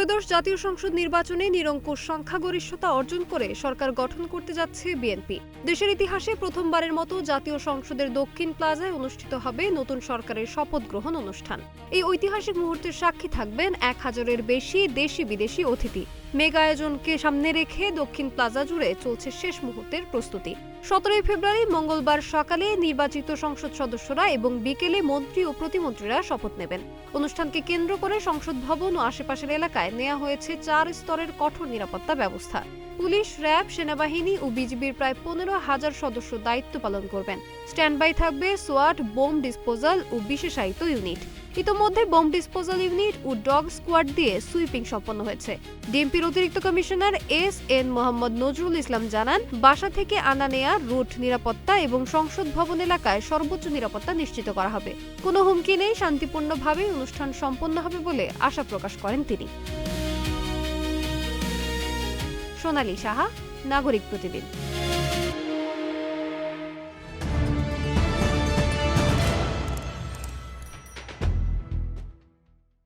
ত্রয়োদশ জাতীয় সংসদ নির্বাচনে নিরঙ্কুশ সংখ্যাগরিষ্ঠতা অর্জন করে সরকার গঠন করতে যাচ্ছে বিএনপি। দেশের ইতিহাসে প্রথমবারের মতো জাতীয় সংসদের দক্ষিণ প্লাজায় অনুষ্ঠিত হবে নতুন সরকারের শপথ গ্রহণ অনুষ্ঠান। এই ঐতিহাসিক মুহূর্তের সাক্ষী থাকবেন 1000-এর বেশি দেশি বিদেশি অতিথি। মেগা আয়োজনকে সামনে রেখে দক্ষিণ প্লাজা জুড়ে চলছে শেষ মুহূর্তের প্রস্তুতি। 17 ফেব্রুয়ারি মঙ্গলবার সকালে নির্বাচিত সংসদ সদস্যরা এবং বিকেলে মন্ত্রী ও প্রতিমন্ত্রীরা শপথ নেবেন। অনুষ্ঠানকে কেন্দ্র করে সংসদ ভবন ও আশেপাশের এলাকায় নেওয়া হয়েছে 4 স্তরের কঠোর নিরাপত্তা ব্যবস্থা। পুলিশ, র্যাব, সেনাবাহিনী ও বিজিবির প্রায় 15,000 সদস্য দায়িত্ব পালন করবেন। স্ট্যান্ড বাই থাকবে সোয়াট, বোম ডিসপোজাল ও বিশেষায়িত ইউনিট। ইতোমধ্যে বোম ডিসপোজাল ইউনিট ও ডগ স্কোয়াড দিয়ে সুইপিং সম্পন্ন হয়েছে। ডিএমপির অতিরিক্ত কমিশনার এস.এন. মোহাম্মদ নজরুল ইসলাম জানান, বাসা থেকে আনা নেয়া রুট নিরাপত্তা এবং সংসদ ভবন এলাকায় সর্বোচ্চ নিরাপত্তা নিশ্চিত করা হবে। কোনো হুমকি নেই, শান্তিপূর্ণভাবে অনুষ্ঠান সম্পন্ন হবে বলে আশা প্রকাশ করেন তিনি। সোনালী সাহা, নাগরিক প্রতিদিন।